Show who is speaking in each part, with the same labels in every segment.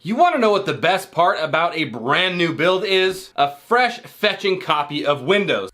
Speaker 1: You want to know what the best part about a brand new build is? A fresh fetching copy of Windows.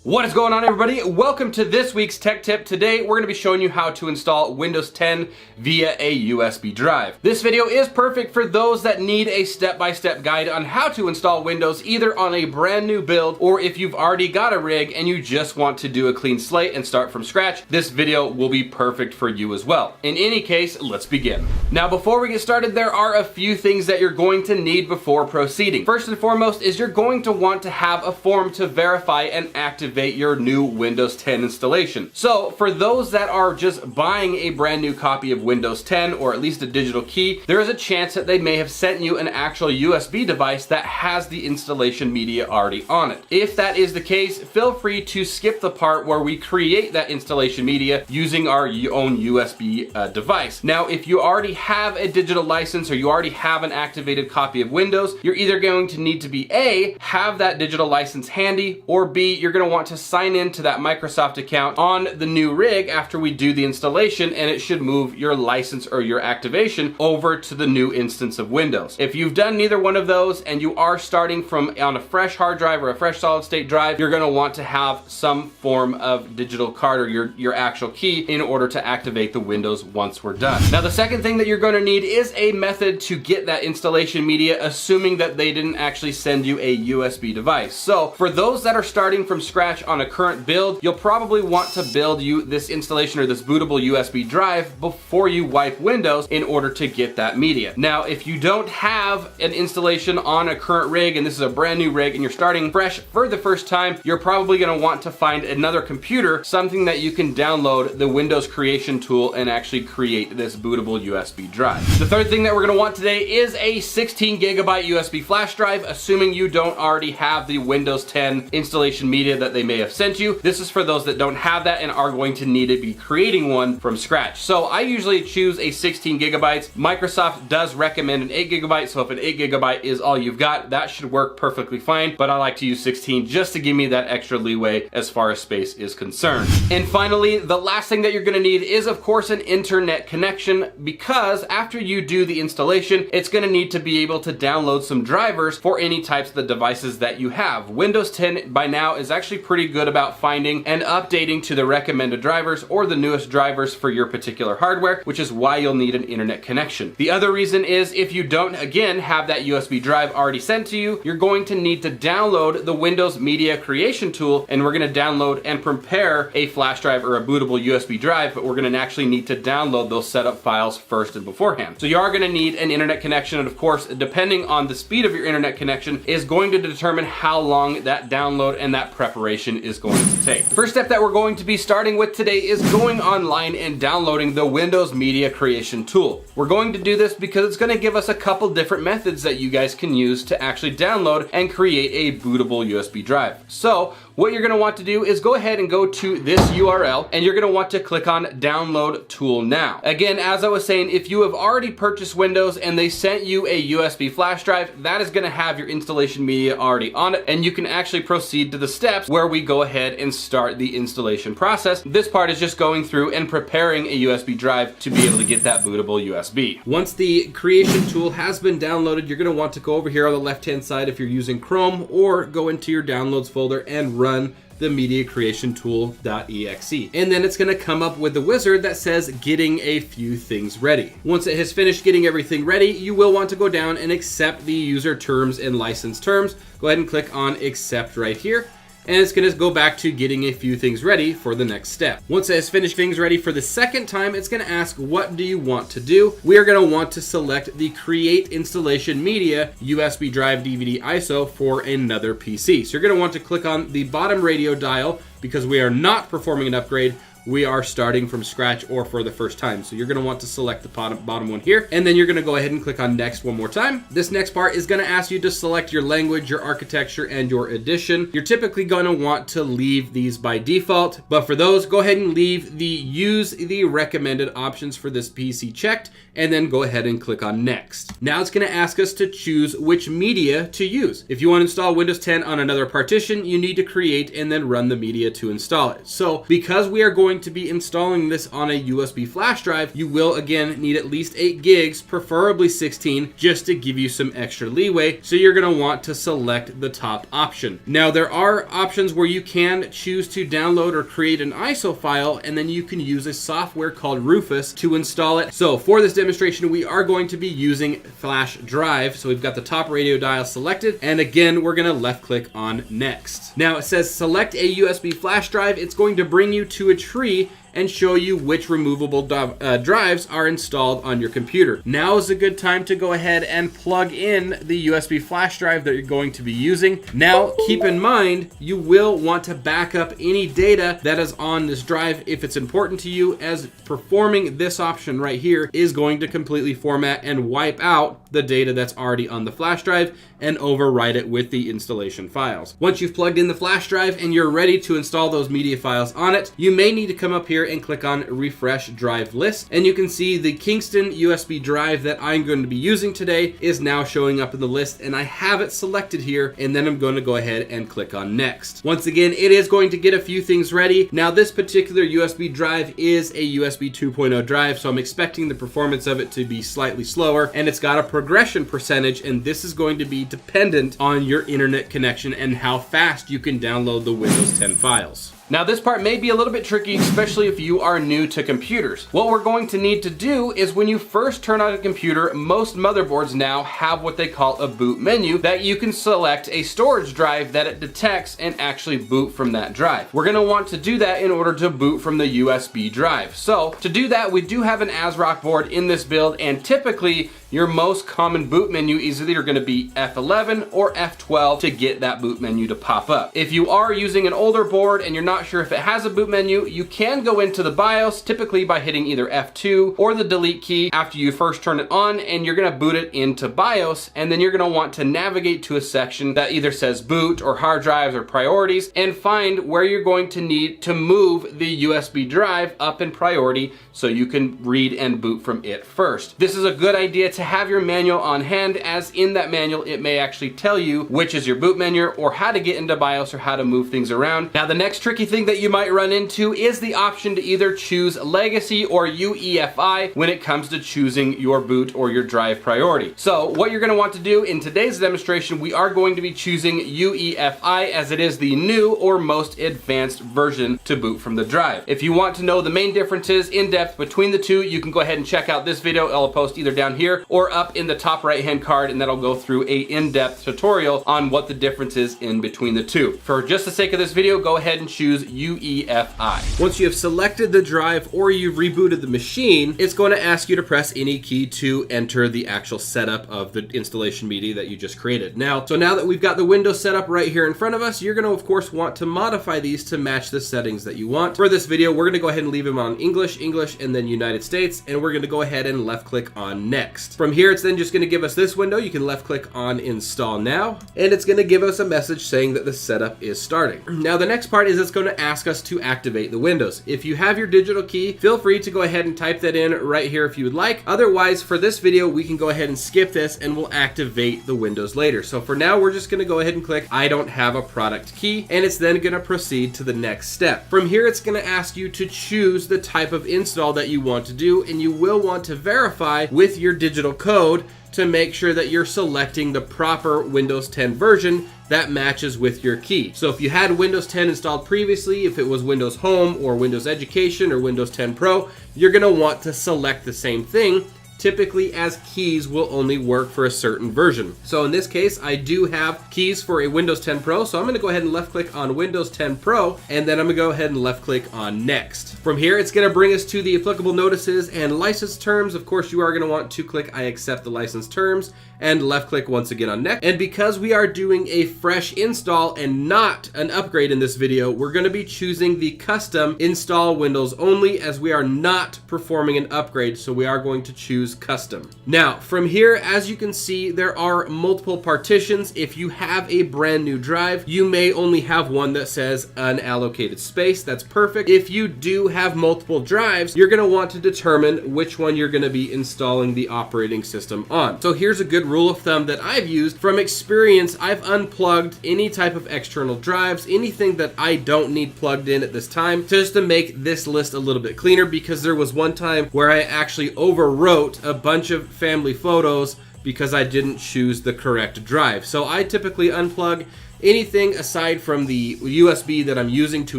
Speaker 1: What is going on, everybody? Welcome to this week's tech tip. Today we're going to be showing you how to install Windows 10 via a USB drive. This video is perfect for those that need a step-by-step guide on how to install Windows either on a brand new build or if you've already got a rig and you just want to do a clean slate and start from scratch. This video will be perfect for you as well. In any case, let's begin. Now before we get started, there are a few things that you're going to need before proceeding. First and foremost is you're going to want to have a form to verify and activate your new Windows 10 installation. So for those that are just buying a brand new copy of Windows 10 or at least a digital key, there is a chance that they may have sent you an actual USB device that has the installation media already on it. If that is the case, feel free to skip the part where we create that installation media using our own USB device. Now, if you already have a digital license or you already have an activated copy of Windows, you're either going to need to be A, have that digital license handy, or B, you're going to want to sign into that Microsoft account on the new rig after we do the installation, and it should move your license or your activation over to the new instance of Windows. If you've done neither one of those and you are starting from on a fresh hard drive or a fresh solid state drive, you're going to want to have some form of digital card or your actual key in order to activate the Windows once we're done. Now the second thing that you're going to need is a method to get that installation media, assuming that they didn't actually send you a USB device. So for those that are starting from scratch on a current build, you'll probably want to build you this installation or this bootable USB drive before you wipe Windows in order to get that media. Now, if you don't have an installation on a current rig and this is a brand new rig and you're starting fresh for the first time, you're probably going to want to find another computer, something that you can download the Windows creation tool and actually create this bootable USB drive. The third thing that we're going to want today is a 16 gigabyte USB flash drive, assuming you don't already have the Windows 10 installation media that they may have sent you. This is for those that don't have that and are going to need to be creating one from scratch. So I usually choose a 16 gigabytes. Microsoft does recommend an 8 gigabyte, so if an 8 gigabyte is all you've got, that should work perfectly fine, but I like to use 16 just to give me that extra leeway as far as space is concerned. And finally, the last thing that you're gonna need is of course an internet connection, because after you do the installation, it's gonna need to be able to download some drivers for any types of the devices that you have. Windows 10 by now is actually pretty good about finding and updating to the recommended drivers or the newest drivers for your particular hardware, which is why you'll need an internet connection. The other reason is if you don't, again, have that USB drive already sent to you, you're going to need to download the Windows Media Creation tool, and we're gonna download and prepare a flash drive or a bootable USB drive, but we're gonna actually need to download those setup files first and beforehand. So you are gonna need an internet connection, and of course, depending on the speed of your internet connection is going to determine how long that download and that preparation is going to take. The first step that we're going to be starting with today is going online and downloading the Windows Media Creation tool. We're going to do this because it's going to give us a couple different methods that you guys can use to actually download and create a bootable USB drive. So what you're going to want to do is go ahead and go to this URL, and you're going to want to click on Download Tool Now. Again, as I was saying, if you have already purchased Windows and they sent you a USB flash drive, that is going to have your installation media already on it, and you can actually proceed to the steps where we go ahead and start the installation process. This part is just going through and preparing a USB drive to be able to get that bootable USB. Once the creation tool has been downloaded, you're going to want to go over here on the left-hand side if you're using Chrome, or go into your downloads folder and run the media creation tool.exe. And then it's going to come up with the wizard that says getting a few things ready. Once it has finished getting everything ready, you will want to go down and accept the user terms and license terms. Go ahead and click on accept right here. And it's going to go back to getting a few things ready for the next step. Once it has finished things ready for the second time, it's going to ask, what do you want to do? We are going to want to select the Create Installation Media USB Drive DVD ISO for another PC. So you're going to want to click on the bottom radio dial because we are not performing an upgrade. We are starting from scratch or for the first time. So you're gonna want to select the bottom one here, and then you're gonna go ahead and click on next one more time. This next part is gonna ask you to select your language, your architecture, and your edition. You're typically gonna want to leave these by default, but for those, go ahead and leave the use the recommended options for this PC checked, and then go ahead and click on next. Now it's gonna ask us to choose which media to use. If you wanna install Windows 10 on another partition, you need to create and then run the media to install it. So because we are going going to be installing this on a USB flash drive, you will again need at least 8 gigs, preferably 16, just to give you some extra leeway. So you're going to want to select the top option. Now there are options where you can choose to download or create an ISO file, and then you can use a software called Rufus to install it. So for this demonstration, we are going to be using flash drive. So we've got the top radio dial selected, and again, we're going to left click on next. Now it says select a USB flash drive. It's going to bring you to a tree and show you which removable drives are installed on your computer. Now is a good time to go ahead and plug in the USB flash drive that you're going to be using. Now, keep in mind, you will want to back up any data that is on this drive if it's important to you, as performing this option right here is going to completely format and wipe out the data that's already on the flash drive and overwrite it with the installation files. Once you've plugged in the flash drive and you're ready to install those media files on it, you may need to come up here and click on refresh drive list, and you can see the Kingston USB drive that I'm going to be using today is now showing up in the list, and I have it selected here, and then I'm going to go ahead and click on next. Once again, it is going to get a few things ready. Now this particular USB drive is a USB 2.0 drive, so I'm expecting the performance of it to be slightly slower, and it's got a progression percentage, and this is going to be dependent on your internet connection and how fast you can download the Windows 10 files. Now this part may be a little bit tricky, especially if you are new to computers. What we're going to need to do is when you first turn on a computer, most motherboards now have what they call a boot menu that you can select a storage drive that it detects and actually boot from that drive. We're gonna want to do that in order to boot from the USB drive. So to do that, we do have an ASRock board in this build, and typically your most common boot menu is either going to be F11 or F12 to get that boot menu to pop up. If you are using an older board and you're not sure if it has a boot menu, you can go into the BIOS, typically by hitting either F2 or the delete key after you first turn it on, and you're going to boot it into BIOS, and then you're going to want to navigate to a section that either says boot or hard drives or priorities, and find where you're going to need to move the USB drive up in priority so you can read and boot from it first. This is a good idea to have your manual on hand, as in that manual it may actually tell you which is your boot menu or how to get into BIOS or how to move things around. Now the next tricky thing that you might run into is the option to either choose legacy or UEFI when it comes to choosing your boot or your drive priority. So what you're going to want to do in today's demonstration, we are going to be choosing UEFI as it is the new or most advanced version to boot from the drive. If you want to know the main differences in depth between the two, you can go ahead and check out this video. I'll post either down here or up in the top right hand card, and that'll go through a in-depth tutorial on what the difference is in between the two. For just the sake of this video, go ahead and choose UEFI. Once you have selected the drive or you've rebooted the machine, it's going to ask you to press any key to enter the actual setup of the installation media that you just created. Now that we've got the Windows setup right here in front of us, you're going to of course want to modify these to match the settings that you want. For this video, we're going to go ahead and leave them on English, and then United States, and we're going to go ahead and left click on next. From here, it's then just going to give us this window. You can left click on install now, and it's going to give us a message saying that the setup is starting. Now the next part is it's going to ask us to activate the Windows. If you have your digital key, feel free to go ahead and type that in right here if you would like. Otherwise, for this video, we can go ahead and skip this and we'll activate the Windows later. So for now, we're just going to go ahead and click I don't have a product key, and it's then going to proceed to the next step. From here, it's going to ask you to choose the type of install that you want to do, and you will want to verify with your digital code to make sure that you're selecting the proper Windows 10 version that matches with your key. So if you had Windows 10 installed previously, if it was Windows Home or Windows Education or Windows 10 Pro, you're going to want to select the same thing, typically as keys will only work for a certain version. So in this case, I do have keys for a Windows 10 Pro, so I'm going to go ahead and left click on Windows 10 Pro, and then I'm going to go ahead and left click on next. From here, it's going to bring us to the applicable notices and license terms. Of course, you are going to want to click I accept the license terms, and left click once again on next. And because we are doing a fresh install and not an upgrade in this video, we're going to be choosing the custom install Windows only, as we are not performing an upgrade, so we are going to choose custom. Now from here, as you can see, there are multiple partitions. If you have a brand new drive, you may only have one that says unallocated space. That's perfect. If you do have multiple drives, you're going to want to determine which one you're going to be installing the operating system on. So here's a good rule of thumb that I've used. From experience, I've unplugged any type of external drives, anything that I don't need plugged in at this time, just to make this list a little bit cleaner, because there was one time where I actually overwrote a bunch of family photos because I didn't choose the correct drive. So I typically unplug anything aside from the USB that I'm using to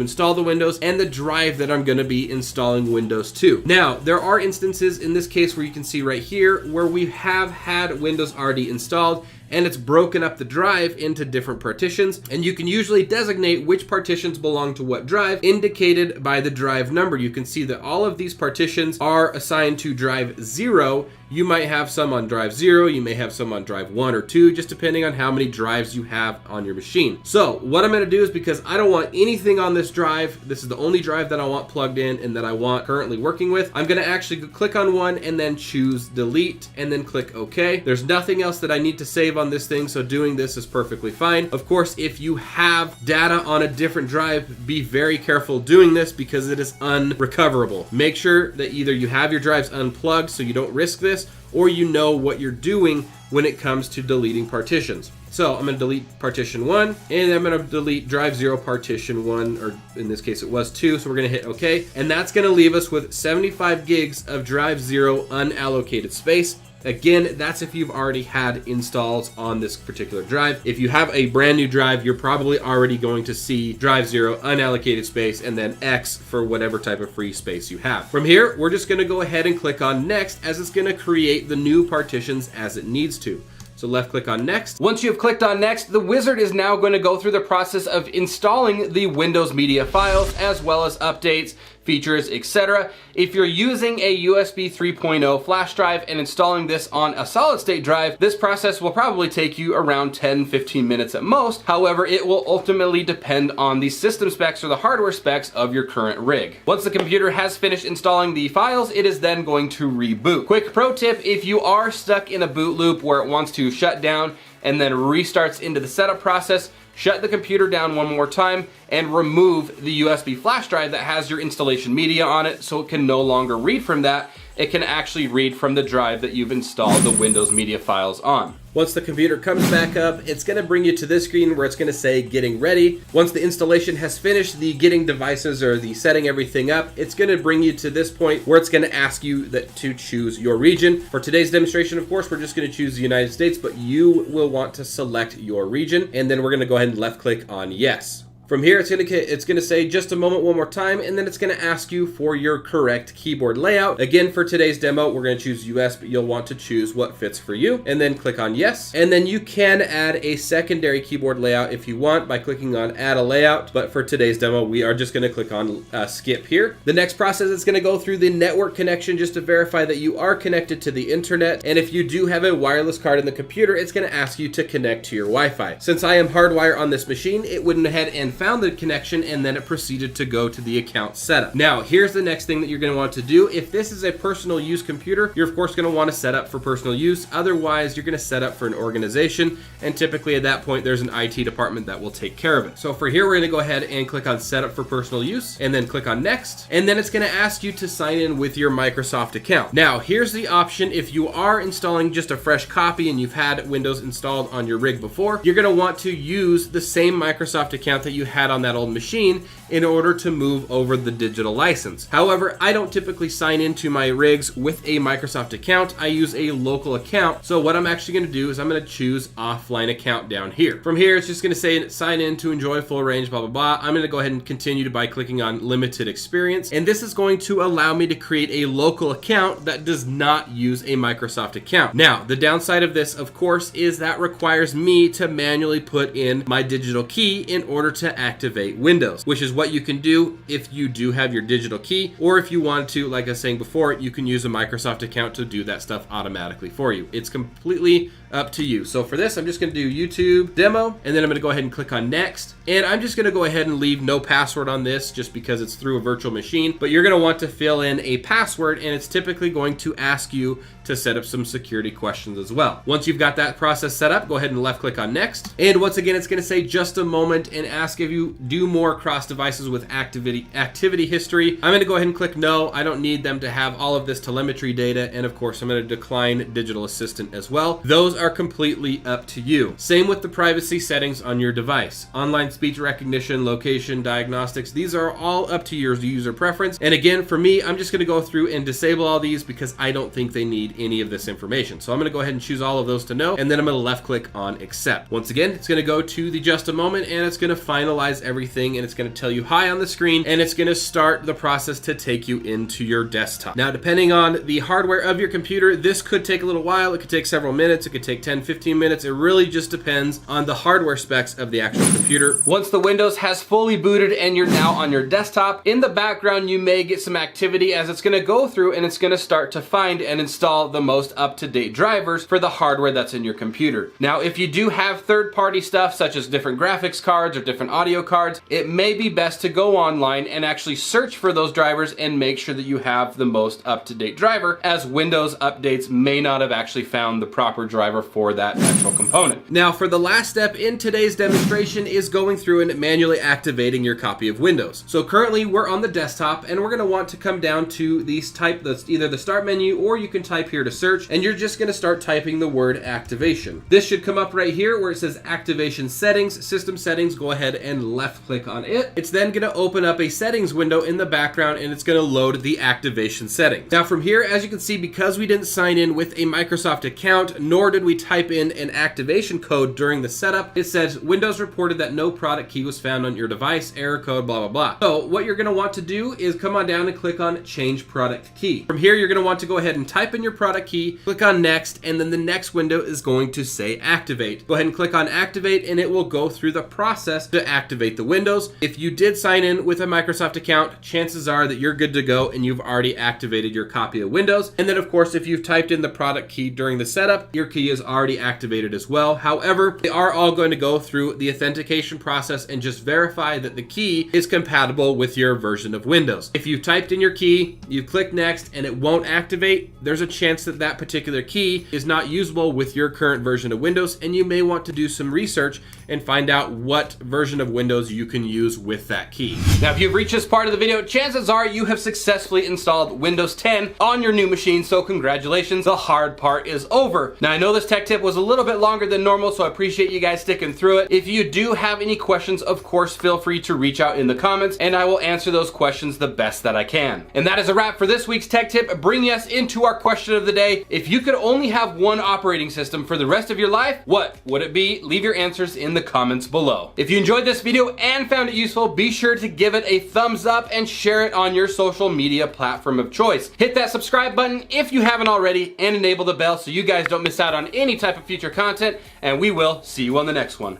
Speaker 1: install the Windows and the drive that I'm going to be installing Windows to. Now, there are instances in this case where you can see right here where we have had Windows already installed and it's broken up the drive into different partitions, and you can usually designate which partitions belong to what drive indicated by the drive number. You can see that all of these partitions are assigned to drive 0. You might have some on drive 0, you may have some on drive 1 or 2, just depending on how many drives you have on your machine. So what I'm going to do is, because I don't want anything on this drive, this is the only drive that I want plugged in and that I want currently working with, I'm going to actually click on one and then choose delete and then click OK. There's nothing else that I need to save on this thing, so doing this is perfectly fine. Of course, if you have data on a different drive, be very careful doing this because it is unrecoverable. Make sure that either you have your drives unplugged so you don't risk this, or you know what you're doing when it comes to deleting partitions. So I'm going to delete partition 1, and I'm going to delete drive 0 partition 1, or in this case it was 2, so we're going to hit OK. And that's going to leave us with 75 gigs of drive 0 unallocated space. Again, that's if you've already had installs on this particular drive. If you have a brand new drive, you're probably already going to see drive 0 unallocated space and then X for whatever type of free space you have. From here, we're just going to go ahead and click on next, as it's going to create the new partitions as it needs to. So left click on next. Once you've clicked on next, the wizard is now going to go through the process of installing the Windows Media files, as well as updates, features, etc. If you're using a USB 3.0 flash drive and installing this on a solid state drive, this process will probably take you around 10-15 minutes at most. However, it will ultimately depend on the system specs or the hardware specs of your current rig. Once the computer has finished installing the files, it is then going to reboot. Quick pro tip, if you are stuck in a boot loop where it wants to shut down and then restarts into the setup process, shut the computer down one more time and remove the USB flash drive that has your installation media on it, so it can no longer read from that. It can actually read from the drive that you've installed the Windows Media files on. Once the computer comes back up, it's going to bring you to this screen where it's going to say getting ready. Once the installation has finished, the getting devices or the setting everything up, it's going to bring you to this point where it's going to ask you to choose your region. For today's demonstration, of course, we're just going to choose the United States, but you will want to select your region, and then we're going to go ahead and left click on yes. From here, it's gonna say just a moment one more time, and then it's gonna ask you for your correct keyboard layout. Again, for today's demo, we're gonna choose US, but you'll want to choose what fits for you, and then click on yes. And then you can add a secondary keyboard layout if you want by clicking on add a layout, but for today's demo, we are just gonna click on skip here. The next process is gonna go through the network connection just to verify that you are connected to the internet, and if you do have a wireless card in the computer, it's gonna ask you to connect to your Wi-Fi. Since I am hardwired on this machine, it went ahead and found the connection, and then it proceeded to go to the account setup. Now, here's the next thing that you're going to want to do. If this is a personal use computer, you're of course going to want to set up for personal use. Otherwise, you're going to set up for an organization, and typically at that point, there's an IT department that will take care of it. So for here, we're going to go ahead and click on set up for personal use, and then click on next, and then it's going to ask you to sign in with your Microsoft account. Now, here's the option. If you are installing just a fresh copy and you've had Windows installed on your rig before, you're going to want to use the same Microsoft account that you had on that old machine in order to move over the digital license. However, I don't typically sign into my rigs with a Microsoft account. I use a local account. So what I'm actually going to do is I'm going to choose offline account down here. From here, it's just going to say sign in to enjoy full range, blah, blah, blah. I'm going to go ahead and continue by clicking on limited experience. And this is going to allow me to create a local account that does not use a Microsoft account. Now, the downside of this, of course, is that requires me to manually put in my digital key in order to activate Windows, which is what you can do if you do have your digital key, or if you want to, like I was saying before, you can use a Microsoft account to do that stuff automatically for you. It's completely up to you. So for this, I'm just going to do YouTube demo, and then I'm going to go ahead and click on next. And I'm just going to go ahead and leave no password on this just because it's through a virtual machine, but you're going to want to fill in a password, and it's typically going to ask you to set up some security questions as well. Once you've got that process set up, go ahead and left click on next. And once again, it's going to say just a moment and ask give you do more cross devices with activity history. I'm going to go ahead and click no. I don't need them to have all of this telemetry data, and of course I'm going to decline digital assistant as well. Those are completely up to you. Same with the privacy settings on your device. Online speech recognition, location, diagnostics, these are all up to your user preference. And again, for me, I'm just going to go through and disable all these because I don't think they need any of this information. So I'm going to go ahead and choose all of those to no, and then I'm going to left click on accept. Once again, it's going to go to the just a moment, and it's going to finalize everything, and it's going to tell you hi on the screen, and it's going to start the process to take you into your desktop. Now, depending on the hardware of your computer, this could take a little while. It could take several minutes. It could take 10, 15 minutes. It really just depends on the hardware specs of the actual computer. Once the Windows has fully booted and you're now on your desktop, in the background, you may get some activity as it's going to go through and it's going to start to find and install the most up-to-date drivers for the hardware that's in your computer. Now, if you do have third-party stuff, such as different graphics cards or different audio cards, it may be best to go online and actually search for those drivers and make sure that you have the most up-to-date driver, as Windows updates may not have actually found the proper driver for that actual component. Now, for the last step in today's demonstration is going through and manually activating your copy of Windows. So currently we're on the desktop, and we're going to want to come down to these either the start menu, or you can type here to search, and you're just going to start typing the word activation. This should come up right here where it says activation settings, system settings. Go ahead and left click on it. It's then going to open up a settings window in the background, and it's going to load the activation settings. Now from here, as you can see, because we didn't sign in with a Microsoft account, nor did we type in an activation code during the setup, it says Windows reported that no product key was found on your device, error code, blah, blah, blah. So what you're going to want to do is come on down and click on change product key. From here, you're going to want to go ahead and type in your product key, click on next, and then the next window is going to say activate. Go ahead and click on activate, and it will go through the process to activate the Windows. If you did sign in with a Microsoft account, chances are that you're good to go and you've already activated your copy of Windows. And then of course, if you've typed in the product key during the setup, your key is already activated as well. However, they are all going to go through the authentication process and just verify that the key is compatible with your version of Windows. If you typed in your key, you click next, and it won't activate, there's a chance that that particular key is not usable with your current version of Windows, and you may want to do some research and find out what version of Windows you can use with that key. Now, if you've reached this part of the video, chances are you have successfully installed Windows 10 on your new machine, so congratulations, the hard part is over. Now, I know this tech tip was a little bit longer than normal, so I appreciate you guys sticking through it. If you do have any questions, of course, feel free to reach out in the comments, and I will answer those questions the best that I can. And that is a wrap for this week's tech tip, bringing us into our question of the day. If you could only have one operating system for the rest of your life, what would it be? Leave your answers in the comments below. If you enjoyed this video and found it useful, be sure to give it a thumbs up and share it on your social media platform of choice. Hit that subscribe button if you haven't already, and enable the bell so you guys don't miss out on any type of future content, and we will see you on the next one.